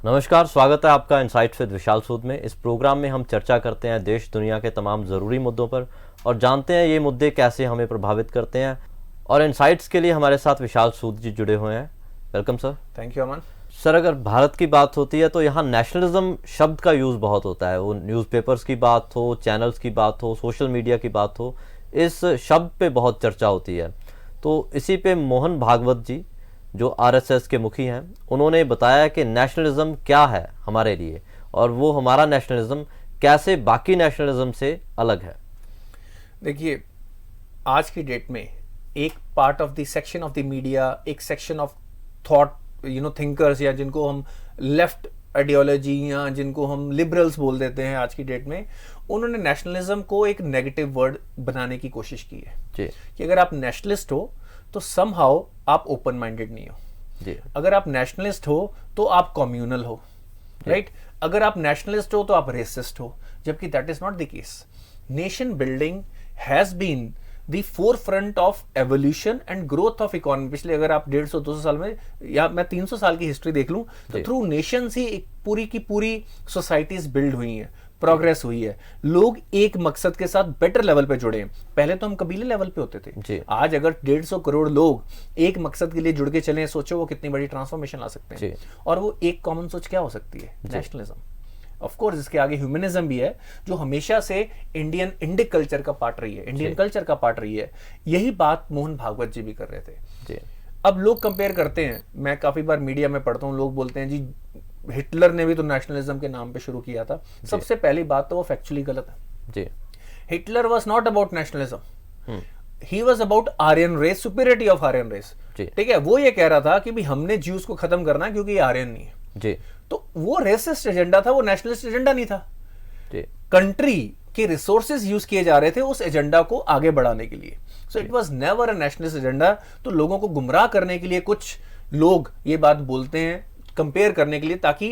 नमस्कार, स्वागत है आपका इनसाइट्स विद विशाल सूद में। इस प्रोग्राम में हम चर्चा करते हैं देश दुनिया के तमाम ज़रूरी मुद्दों पर और जानते हैं ये मुद्दे कैसे हमें प्रभावित करते हैं। और इनसाइट्स के लिए हमारे साथ विशाल सूद जी जुड़े हुए हैं। Welcome sir. Thank you Aman. Sir, अगर भारत की बात होती है तो यहाँ नेशनलिज्म शब्द का यूज़ बहुत होता है। वो न्यूज़पेपर्स की बात हो, चैनल्स की बात हो, सोशल मीडिया की बात हो, इस शब्द पे बहुत चर्चा होती है। तो इसी पे मोहन भागवत जी, जो आरएसएस के मुखी हैं, उन्होंने बताया कि नेशनलिज्म क्या है हमारे लिए और वो हमारा नेशनलिज्म कैसे बाकी नेशनलिज्म से अलग है। देखिए, आज की डेट में एक part of the section of the media, एक सेक्शन ऑफ थॉट थिंकर्स, या जिनको हम लेफ्ट आइडियोलॉजी या जिनको हम लिबरल्स बोल देते हैं आज की डेट में, उन्होंने नेशनलिज्म को एक नेगेटिव वर्ड बनाने की कोशिश की है जी। कि अगर आप नेशनलिस्ट हो तो समहाउ आप ओपन माइंडेड नहीं हो जी। अगर आप नेशनलिस्ट हो तो आप कम्युनल हो, राइट? अगर आप नेशनलिस्ट हो तो आप रेसिस्ट हो, जबकि that is not the case. Nation building has been the forefront of evolution and growth of economy. पिछले अगर आप 150-200 साल में, या मैं 300 साल की हिस्ट्री देख लूं, तो थ्रू नेशंस ही एक पूरी की पूरी सोसाइटीज बिल्ड हुई हैं, प्रोग्रेस हुई है। लोग एक मकसद के साथ बेटर लेवल पे जुड़े हैं। पहले तो हम कबीले लेवल पे होते थे। आज अगर 150 करोड़ लोग एक मकसद के लिए जुड़ के चले, सोचो वो कितनी बड़ी ट्रांसफॉर्मेशन ला सकते हैं। और वो एक कॉमन सोच क्या हो सकती है? नेशनलिज्म। ऑफ कोर्स इसके आगे ह्यूमनिज्म भी है, जो हमेशा से इंडिक कल्चर का पार्ट रही है, इंडियन कल्चर का पार्ट रही है। यही बात मोहन भागवत जी भी कर रहे थे। अब लोग कंपेयर करते हैं, मैं काफी बार मीडिया में पढ़ता हूं, लोग बोलते हैं जी हिटलर ने भी तो नेशनलिज्म के नाम पे शुरू किया था। सबसे पहली बात तो वो फैक्चुअली गलत है। Hitler was not about nationalism, he was about Aryan race, superiority of Aryan race. ठीक है, वो ये कह रहा था कि भी हमने ज्यूस को खत्म करना है क्योंकि ये आर्यन नहीं है। तो वो रेसिस्ट एजेंडा था, वो नेशनलिस्ट एजेंडा नहीं था। कंट्री के रिसोर्सेज यूज किए जा रहे थे उस एजेंडा को आगे बढ़ाने के लिए। So it was never a nationalist agenda. तो लोगों को गुमराह करने के लिए कुछ लोग ये बात बोलते हैं, कंपेयर करने के लिए, ताकि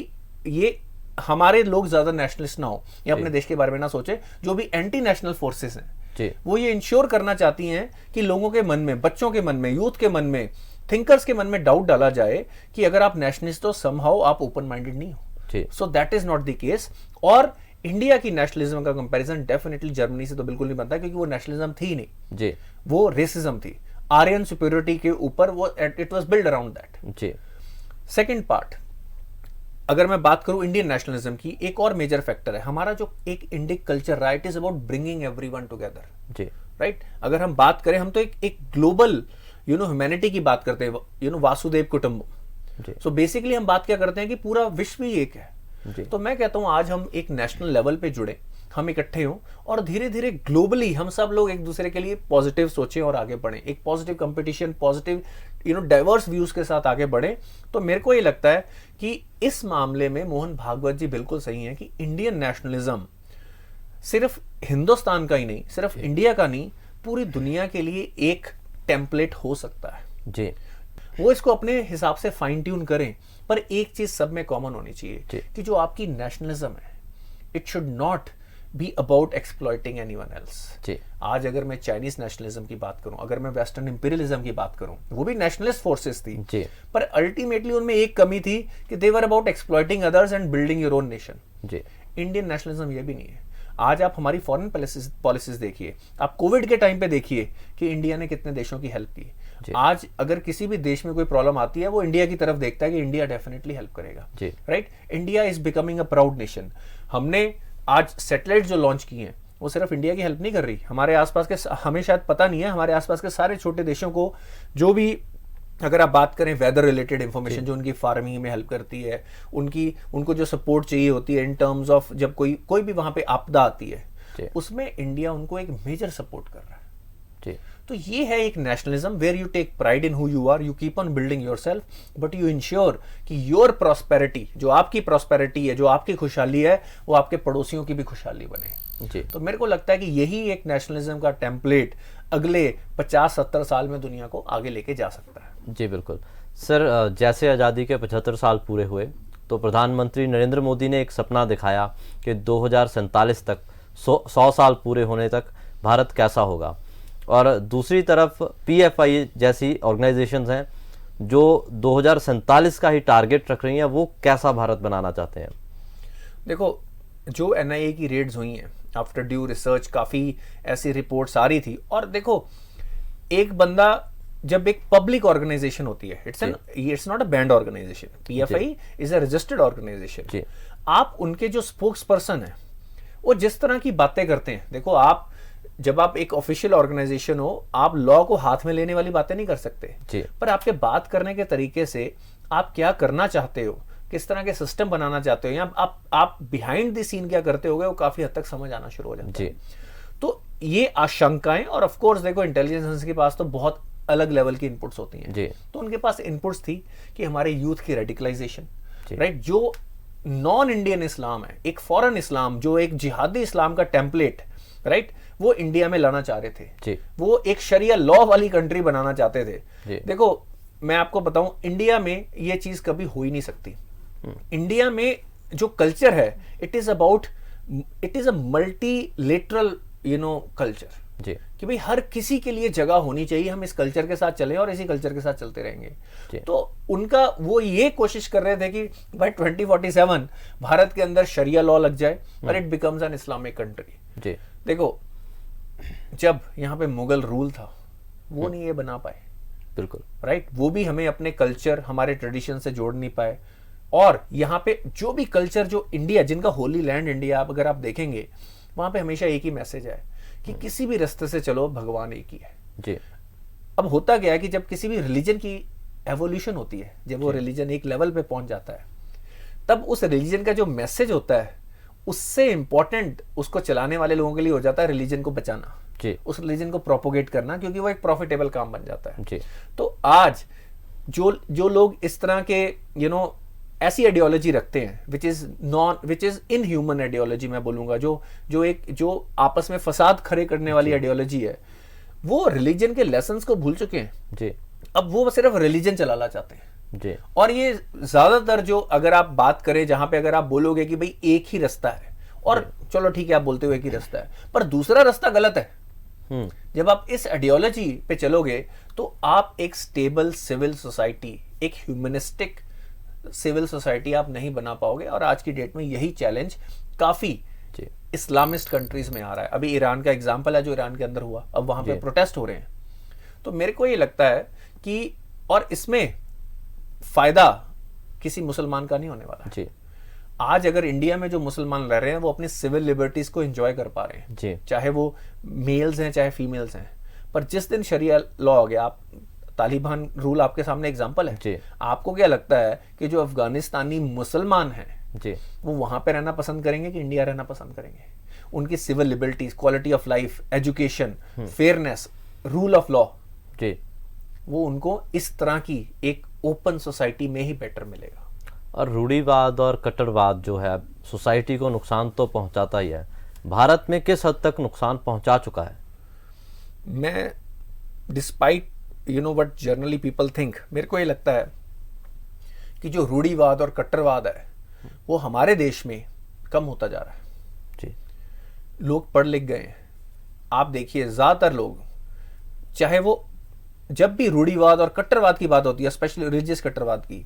ये हमारे लोग ज्यादा नेशनलिस्ट ना हो या अपने देश के बारे में ना सोचे। जो भी एंटी नेशनल फोर्सेस हैं, वो ये इंश्योर करना चाहती हैं कि लोगों के मन में, बच्चों के मन में, यूथ के मन में, थिंकर्स के मन में डाउट डाला जाए कि अगर आप नेशनलिस्ट हो, समहाउ आप ओपन माइंडेड नहीं हो। So that is not the case. और इंडिया की नेशनलिज्म का कंपैरिजन डेफिनेटली जर्मनी से तो बिल्कुल नहीं बनता, क्योंकि वो नेशनलिज्म थी नहीं, वो रेसिज्म थी, आर्यन सुपीरियरिटी के ऊपर। वो it was build around that. Second part, अगर मैं बात करूं इंडियन नेशनलिज्म की, एक और मेजर फैक्टर है हमारा जो एक इंडिक कल्चर रहा, it is about bringing everyone together, right? अगर हम बात करें, हम तो एक ग्लोबल ह्यूमैनिटी की बात करते हैं, वासुदेव कुटुंबम। सो बेसिकली हम बात क्या करते हैं कि पूरा विश्व ही एक है। तो मैं कहता हूं आज हम एक नेशनल लेवल पे जुड़े, हम इकट्ठे हों और धीरे धीरे ग्लोबली हम सब लोग एक दूसरे के लिए पॉजिटिव सोचें और आगे बढ़ें, एक positive competition, positive diverse views के साथ आगे बढ़ें। तो मेरे को ये लगता है कि इस मामले में मोहन भागवत जी बिल्कुल सही हैं कि इंडियन नेशनलिज्म सिर्फ हिंदुस्तान का ही नहीं, सिर्फ इंडिया का नहीं, पूरी दुनिया के लिए एक टेम्पलेट हो सकता है। वो इसको अपने हिसाब से फाइन ट्यून करें, पर एक चीज सब में कॉमन होनी चाहिए कि जो आपकी नेशनलिज्म है, it should not be about exploiting anyone else. आज अगर मैं चाइनीज नेशनलिज्म की बात करूं, अगर मैं वेस्टर्न इंपीरियलिज्म की बात करूं, वो भी नेशनलिस्ट फोर्सेस थी, पर अल्टीमेटली उनमें एक कमी थी कि they were about exploiting others and building your own nation. Indian nationalism ये भी नहीं है। आज आप हमारी फॉरेन पॉलिसीज देखिए, आप कोविड के टाइम पे देखिए कि इंडिया ने कितने देशों की हेल्प की। आज अगर किसी भी देश में कोई प्रॉब्लम आती है, वो इंडिया की तरफ देखता है कि इंडिया डेफिनेटली हेल्प करेगा, right? India is becoming a proud nation. हमने आज सैटेलाइट जो लॉन्च किए हैं, वो सिर्फ इंडिया की हेल्प नहीं कर रही, हमारे आसपास के, हमें शायद पता नहीं है, हमारे आसपास के सारे छोटे देशों को, जो भी अगर आप बात करें वेदर रिलेटेड इंफॉर्मेशन, जो उनकी फार्मिंग में हेल्प करती है, उनको जो सपोर्ट चाहिए होती है इन टर्म्स ऑफ जब कोई भी वहां पे आपदा आती है, उसमें इंडिया उनको एक मेजर सपोर्ट कर रहा है। तो ये है एक nationalism where you take pride in who you are, you keep on building yourself, but you ensure कि योर प्रॉस्पेरिटी, जो आपकी प्रॉस्पेरिटी है, जो आपकी खुशहाली है, वो आपके पड़ोसियों की भी खुशहाली बने। तो मेरे को लगता है कि यही एक नेशनलिज्म का टेम्पलेट अगले 50-70 साल में दुनिया को आगे लेके जा सकता है। जी बिल्कुल सर। जैसे आज़ादी के 75 साल पूरे हुए, तो प्रधानमंत्री नरेंद्र मोदी ने एक सपना दिखाया कि 2047 तक 100 साल पूरे होने तक भारत कैसा होगा। और दूसरी तरफ PFI जैसी ऑर्गेनाइजेशंस हैं जो 2047 का ही टारगेट रख रही हैं, वो कैसा भारत बनाना चाहते हैं? देखो, जो एनआईए की रेड्स हुई हैं आफ्टर ड्यू रिसर्च, काफ़ी ऐसी रिपोर्ट्स आ रही थी। और देखो, एक बंदा जब एक पब्लिक ऑर्गेनाइजेशन होती है, it's not a banned organization, PFI is a registered organization. आप उनके जो स्पोक्स पर्सन है, वो जिस तरह की बातें करते हैं, देखो आप जब आप एक ऑफिशियल ऑर्गेनाइजेशन हो, आप लॉ को हाथ में लेने वाली बातें नहीं कर सकते, पर आपके बात करने के तरीके से आप क्या करना चाहते हो, किस तरह के सिस्टम बनाना चाहते हो, या आप बिहाइंड द सीन क्या करते होगे, वो काफी हद तक समझ आना शुरू हो जाता है। तो ये आशंकाएं, और ऑफ कोर्स देखो इंटेलिजेंस के पास तो बहुत अलग लेवल की इनपुट्स होती हैं, तो उनके पास इनपुट्स थी कि हमारे यूथ की रेडिकलाइजेशन, राइट, जो नॉन इंडियन इस्लाम है, एक फॉरेन इस्लाम, जो एक जिहादी इस्लाम का टेम्पलेट, राइट, वो इंडिया में लाना चाह रहे थे। वो एक शरिया लॉ वाली कंट्री बनाना चाहते थे। देखो मैं आपको बताऊं, इंडिया में ये चीज कभी हो ही नहीं सकती। इंडिया में जो कल्चर है, it is a multilateral culture, कि भाई हर किसी के लिए जगह होनी चाहिए, हम इस कल्चर के साथ चलें और इसी कल्चर के साथ चलते रहेंगे। तो उनका वो ये कोशिश कर रहे थे कि भाई 2047 भारत के अंदर शरिया लॉ लग जाए और it becomes an Islamic country. देखो, जब यहाँ पे मुगल रूल था, वो नहीं ये बना पाए, बिल्कुल राइट, वो भी हमें अपने कल्चर, हमारे ट्रेडिशन से जोड़ नहीं पाए। और यहाँ पे जो भी कल्चर, जो इंडिया, जिनका होली लैंड इंडिया, अगर आप देखेंगे, वहां पे हमेशा एक ही मैसेज है कि किसी भी रास्ते से चलो, भगवान एक ही है। अब होता क्या है कि जब किसी भी रिलीजन की एवोल्यूशन होती है, जब वो रिलीजन एक लेवल पे पहुंच जाता है, तब उस रिलीजन का जो मैसेज होता है, उससे इंपॉर्टेंट उसको चलाने वाले लोगों के लिए हो जाता है रिलीजन को बचाना, उस रिलीजन को प्रोपोगेट करना, क्योंकि वो एक प्रॉफिटेबल काम बन जाता है। तो आज जो लोग इस तरह के ऐसी आइडियोलॉजी रखते हैं, विच इज इनह्यूमन आइडियोलॉजी, मैं बोलूंगा, जो आपस में फसाद खड़े करने वाली आइडियोलॉजी है, वो रिलीजन के लेसन्स को भूल चुके हैं। अब वो सिर्फ रिलीजन चलाना चाहते हैं। और ये ज्यादातर, जो अगर आप बात करें, जहां पे अगर आप बोलोगे कि भाई एक ही रास्ता है, और चलो ठीक है आप बोलते हो एक ही रास्ता है, पर दूसरा रास्ता गलत है, जब आप इस आइडियोलॉजी पे चलोगे, तो आप एक स्टेबल सिविल सोसाइटी, एक ह्यूमनिस्टिक सिविल सोसाइटी आप नहीं बना पाओगे। और आज की डेट में यही चैलेंज काफी इस्लामिस्ट कंट्रीज में आ रहा है। अभी ईरान का एग्जांपल है, जो ईरान के अंदर हुआ, अब वहां पे प्रोटेस्ट हो रहे हैं। तो मेरे को ये लगता है कि, और इसमें फायदा किसी मुसलमान का नहीं होने वाला। आज अगर इंडिया में जो मुसलमान रह रहे हैं, वो अपनी सिविल लिबर्टीज को एंजॉय कर पा रहे हैं, चाहे वो मेल्स हैं चाहे फीमेल्स हैं। पर जिस दिन शरिया लॉ हो गया, आप तालिबान रूल आपके सामने एग्जांपल है, आपको क्या लगता है कि जो अफगानिस्तानी मुसलमान हैं, वो वहां पे रहना पसंद करेंगे कि इंडिया रहना पसंद करेंगे? उनकी civil liberties, quality of life, education, fairness, rule of law, वो उनको इस तरह की एक ओपन सोसाइटी में ही बेटर मिलेगा। और रूढ़िवाद और कट्टरवाद जो है, सोसाइटी को नुकसान तो पहुंचाता ही है। भारत में किस हद तक नुकसान पहुंचा चुका है? मैं, despite what generally people think, मेरे को ये लगता है कि जो रूढ़िवाद और कट्टरवाद है, वो हमारे देश में कम होता जा रहा है। लोग पढ़ लिख गए हैं। आप देखिए, ज्यादातर लोग, चाहे वो, जब भी रूढ़िवाद और कट्टरवाद की बात होती है, स्पेशली रिलीजियस कट्टरवाद की,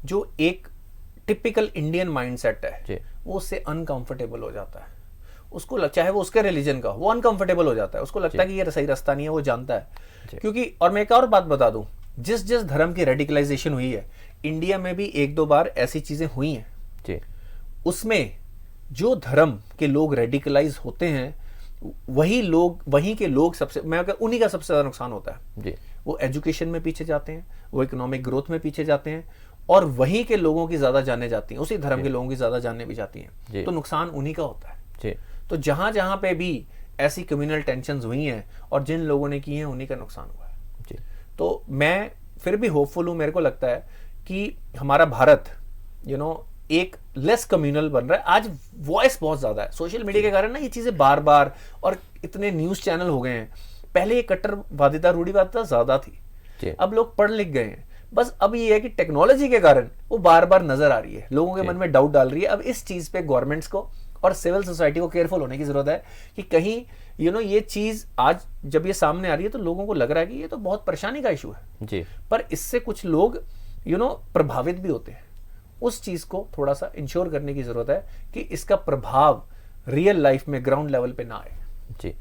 जो एक टिपिकल इंडियन माइंडसेट है, वो उससे अनकंफर्टेबल हो जाता है। उसको चाहे वो उसके रिलीजन का, वो अनकंफर्टेबल हो जाता है। उसको लगता है कि ये सही रास्ता नहीं है, वो जानता है। क्योंकि, और मैं एक और बात बता दूं, जिस धर्म की रेडिकलाइजेशन हुई है, इंडिया में भी एक दो बार ऐसी चीजें हुई हैं, उसमें जो धर्म के लोग रेडिकलाइज होते हैं, वहीं के लोग सबसे, मैं अगर उन्हीं का सबसे ज्यादा नुकसान होता है। वो एजुकेशन में पीछे जाते हैं, वो इकोनॉमिक ग्रोथ में पीछे जाते हैं, और वहीं के लोगों की ज्यादा जाने जाती हैं, उसी धर्म के लोगों की ज्यादा जाने भी जाती हैं। तो नुकसान उन्हीं का होता है। तो जहां जहां पे भी ऐसी कम्युनल टेंशन्स हुई हैं और जिन लोगों ने की हैं, उन्हीं का नुकसान हुआ है। तो मैं फिर भी होपफुल हूं। मेरे को लगता है कि हमारा भारत एक लेस कम्युनल बन रहा है। आज वॉइस बहुत ज्यादा है सोशल मीडिया के कारण ना, ये चीजें बार बार, और इतने न्यूज चैनल हो गए हैं। पहले ये कट्टरवादिता, रूढ़िवादिता ज्यादा थी, अब लोग पढ़ लिख गए हैं। बस अब ये है कि टेक्नोलॉजी के कारण वो बार बार नजर आ रही है, लोगों के मन में डाउट डाल रही है। अब इस चीज पे गवर्नमेंट्स को और सिविल सोसाइटी को केयरफुल होने की जरूरत है कि कहीं ये चीज आज जब ये सामने आ रही है तो लोगों को लग रहा है कि ये तो बहुत परेशानी का इशू है जी, पर इससे कुछ लोग प्रभावित भी होते हैं। उस चीज को थोड़ा सा इंश्योर करने की जरूरत है कि इसका प्रभाव रियल लाइफ में ग्राउंड लेवल पे ना आए। जी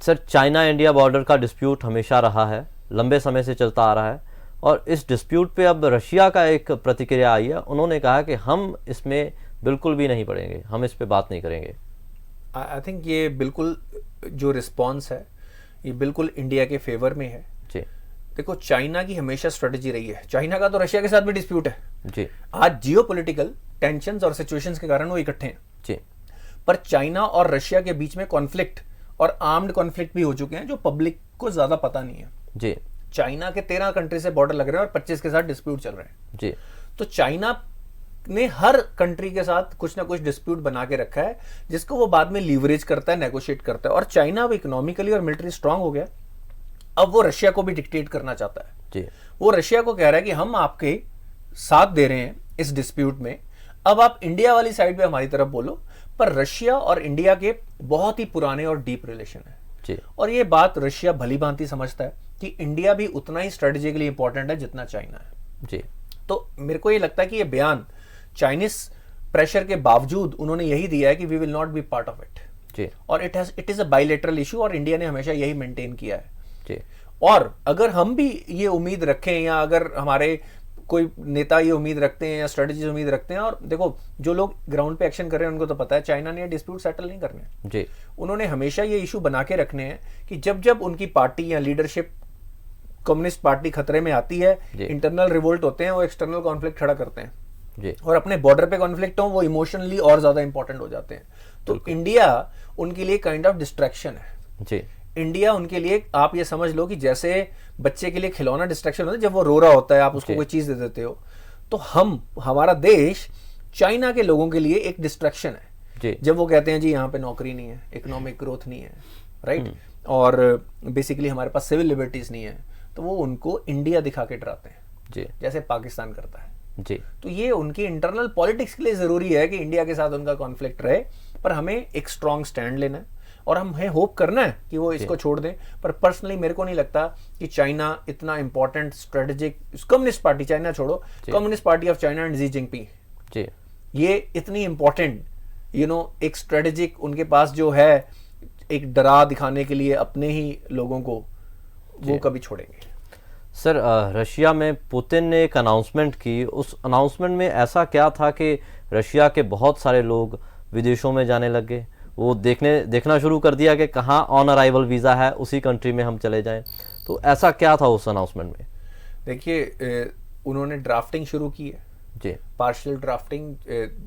सर, चाइना इंडिया बॉर्डर का डिस्प्यूट हमेशा रहा है, लंबे समय से चलता आ रहा है, और इस डिस्प्यूट पे अब रशिया का एक प्रतिक्रिया आई है। उन्होंने कहा कि हम इसमें बिल्कुल भी नहीं पड़ेंगे, हम इस पे बात नहीं करेंगे। आई थिंक ये बिल्कुल जो रिस्पॉन्स है ये बिल्कुल इंडिया के फेवर में है। जी देखो, चाइना की हमेशा स्ट्रेटजी रही है, चाइना का तो रशिया के साथ भी डिस्प्यूट है जी आज जियोपॉलिटिकल टेंशंस और सिचुएशंस के कारण वो इकट्ठे हैं। जी पर चाइना और रशिया के बीच में कॉन्फ्लिक्ट और आर्म्ड कॉन्फ्लिक्ट भी हो चुके हैं जो पब्लिक को ज्यादा पता नहीं है। जी चाइना के 13 कंट्री से बॉर्डर लग रहे हैं और 25 के साथ डिस्प्यूट चल रहे हैं। जी तो चाइना ने हर कंट्री के साथ कुछ ना कुछ डिस्प्यूट बना के रखा है जिसको वो बाद में लीवरेज करता है, नेगोशिएट करता है। और चाइना अब इकोनॉमिकली और मिलिट्री स्ट्रांग हो गया, अब वो रशिया को भी डिक्टेट करना चाहता है। जी वो रशिया को कह रहा है कि हम आपके साथ दे रहे हैं इस डिस्प्यूट में, अब आप इंडिया वाली साइड पे हमारी तरफ बोलो। पर रशिया और इंडिया के बहुत ही पुराने और डीप रिलेशन है जी और ये बात रशिया भली भांति समझता है कि इंडिया भी उतना ही स्ट्रेटेजिकली इंपॉर्टेंट है जितना चाइना है। जी तो मेरे को ये लगता है कि ये बयान चाइनीज प्रेशर के बावजूद उन्होंने यही दिया है कि we will not be part of it. जी और it is a bilateral issue और इंडिया ने हमेशा यही मेंटेन किया है। जी और अगर हम भी ये उम्मीद रखें या अगर हमारे कोई नेता ये उम्मीद रखते हैं या स्ट्रेटेजी उम्मीद रखते हैं, और देखो जो लोग ग्राउंड पे एक्शन कर रहे हैं उनको तो पता है चाइना ने डिस्प्यूट सेटल नहीं करने। जी उन्होंने हमेशा ये इशू बना के रखने हैं कि जब जब उनकी पार्टी या लीडरशिप कम्युनिस्ट पार्टी खतरे में आती है, जी। इंटरनल रिवोल्ट होते हैं, वो एक्सटर्नल कॉन्फ्लिक्ट खड़ा करते हैं जी और अपने बॉर्डर पे कॉन्फ्लिक्ट हो वो इमोशनली और ज्यादा इंपॉर्टेंट हो जाते हैं। तो इंडिया उनके लिए काइंड ऑफ डिस्ट्रैक्शन है। जी इंडिया उनके लिए आप ये समझ लो कि जैसे बच्चे के लिए खिलौना डिस्ट्रैक्शन होता है, जब वो रो रहा होता है आप उसको जी। कोई चीज दे देते हो, तो हमारा देश चाइना के लोगों के लिए एक डिस्ट्रैक्शन है। जी जब वो कहते हैं जी यहाँ पे नौकरी नहीं है, इकोनॉमिक ग्रोथ नहीं है, राइट, और बेसिकली हमारे पास सिविल लिबर्टीज नहीं है, तो वो उनको इंडिया दिखा के डराते हैं जी जैसे पाकिस्तान करता है। जी तो ये उनकी इंटरनल पॉलिटिक्स के लिए जरूरी है कि इंडिया के साथ उनका कॉन्फ्लिक्ट रहे, पर हमें एक स्ट्रॉन्ग स्टैंड लेना है और हमें होप करना है कि वो इसको छोड़ दें। पर पर्सनली मेरे को नहीं लगता कि चाइना इतना important strategic, communist party China छोड़ो, communist party of China and Xi Jinping, जी ये इतनी इंपॉर्टेंट एक स्ट्रेटेजिक उनके पास जो है एक डरा दिखाने के लिए अपने ही लोगों को, वो कभी छोड़ेंगे। सर, रशिया में पुतिन ने एक अनाउंसमेंट की, उस अनाउंसमेंट में ऐसा क्या था कि रशिया के बहुत सारे लोग विदेशों में जाने लग गए? वो देखना शुरू कर दिया कि कहाँ ऑन अराइवल वीज़ा है, उसी कंट्री में हम चले जाएं। तो ऐसा क्या था उस अनाउंसमेंट में? देखिए, उन्होंने ड्राफ्टिंग शुरू की है, जी पार्शियल ड्राफ्टिंग,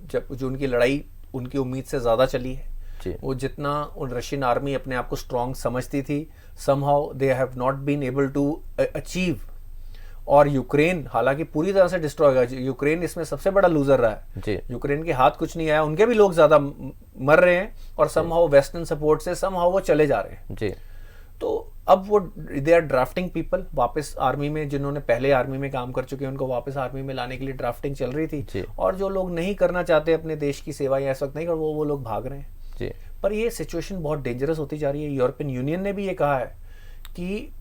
जब जो उनकी लड़ाई उनकी उम्मीद से ज़्यादा चली है। जी वो जितना उन रशियन आर्मी अपने आप को स्ट्रॉन्ग समझती थी, somehow they have not been able to achieve. और यूक्रेन हालांकि पूरी तरह से डिस्ट्रॉय हो गया, यूक्रेन इसमें सबसे बड़ा लूजर रहा है। जी यूक्रेन के हाथ कुछ नहीं आया, उनके भी लोग ज्यादा मर रहे हैं और समहाउ वेस्टर्न सपोर्ट से समहाउ वो चले जा रहे हैं। जी तो अब वो दे आर ड्राफ्टिंग पीपल वापस आर्मी में, जिन्होंने पहले आर्मी में काम कर चुके हैं उनको वापस आर्मी में लाने के लिए ड्राफ्टिंग चल रही जी। थी। और जो लोग नहीं करना चाहते अपने देश की सेवा या इस वक्त नहीं कर, वो लोग भाग रहे हैं। जी पर ये सिचुएशन बहुत डेंजरस होती जा रही है। यूरोपियन यूनियन ने भी ये कहा है कि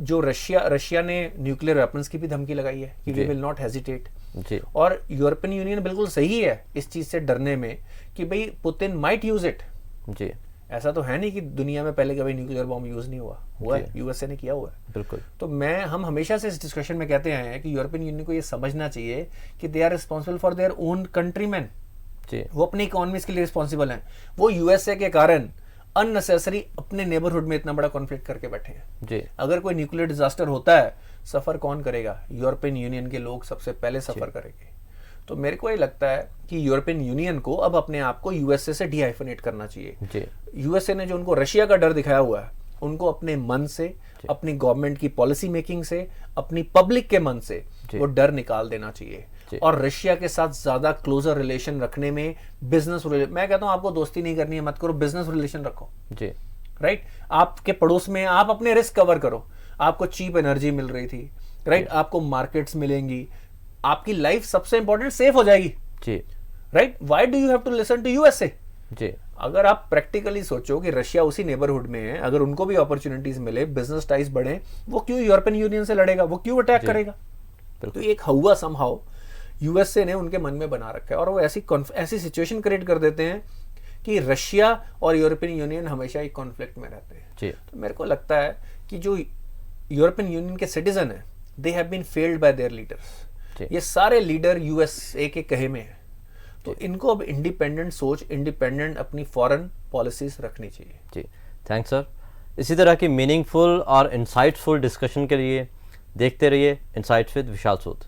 जो रशिया ने न्यूक्लियर वेपन्स की भी धमकी लगाई है कि वी विल नॉट हेजिटेट। जी और यूरोपियन यूनियन बिल्कुल सही है इस चीज से डरने में कि भाई पुतिन माइट यूज इट। जी ऐसा तो है नहीं कि दुनिया में पहले कभी न्यूक्लियर बॉम्ब यूज नहीं हुआ है, यूएसए ने किया हुआ है। बिल्कुल। तो हम हमेशा से इस डिस्कशन में कहते आए हैं कि यूरोपियन यूनियन को ये समझना चाहिए कि they are responsible for their own countryman. जी वो अपनी इकोनॉमीज के लिए रिस्पॉन्सिबल हैं। वो यूएसए के कारण अननेसेसरी अपने नेबरहुड में इतना बड़ा कॉन्फ्लिक्ट करके बैठे हैं। जी अगर कोई न्यूक्लियर डिजास्टर होता है, सफर कौन करेगा? यूरोपियन यूनियन के लोग सबसे पहले सफर करेंगे। तो मेरे को ये लगता है कि यूरोपियन यूनियन को अब अपने आप को यूएसए से डीहाइफनेट करना चाहिए। जी यूएसए ने जो उनको रशिया का डर दिखाया हुआ है, उनको अपने मन से, अपनी गवर्नमेंट की पॉलिसी मेकिंग से, अपनी पब्लिक के मन से वो डर निकाल देना चाहिए। और रशिया के साथ ज्यादा क्लोजर रिलेशन रखने में, बिजनेस रिलेशन, मैं कहता हूं आपको दोस्ती नहीं करनी है, मत करो, बिजनेस रिलेशन रखो। जी राइट, आपके पड़ोस में आप अपने रिस्क कवर करो। आपको चीप एनर्जी मिल रही थी, राइट, आपको मार्केट्स मिलेंगी, आपकी लाइफ सबसे इंपॉर्टेंट सेफ हो जाएगी। जी right, why do you have to listen to USA? जी अगर आप प्रैक्टिकली सोचो कि रशिया उसी नेबरहुड में है, अगर उनको भी अपॉर्चुनिटीज मिले, बिजनेस टाइज बढ़े, वो क्यों यूरोपियन यूनियन से लड़ेगा, वो क्यों अटैक करेगा? तो एक हवा समहाउ यूएसए ने उनके मन में बना रखा है, और वो ऐसी सिचुएशन क्रिएट कर देते हैं कि रशिया और यूरोपियन यूनियन हमेशा एक कॉन्फ्लिक्ट में रहते हैं। जी तो मेरे को लगता है कि जो यूरोपियन यूनियन के सिटीजन है, they have been failed by their leaders. ये सारे लीडर यूएसए के कहे में है, तो इनको अब इंडिपेंडेंट सोच, इंडिपेंडेंट अपनी फॉरेन पॉलिसीज रखनी चाहिए। जी थैंक्स सर। इसी तरह की मीनिंगफुल और इंसाइटफुल डिस्कशन के लिए देखते रहिए इनसाइट्स विद विशाल सूद।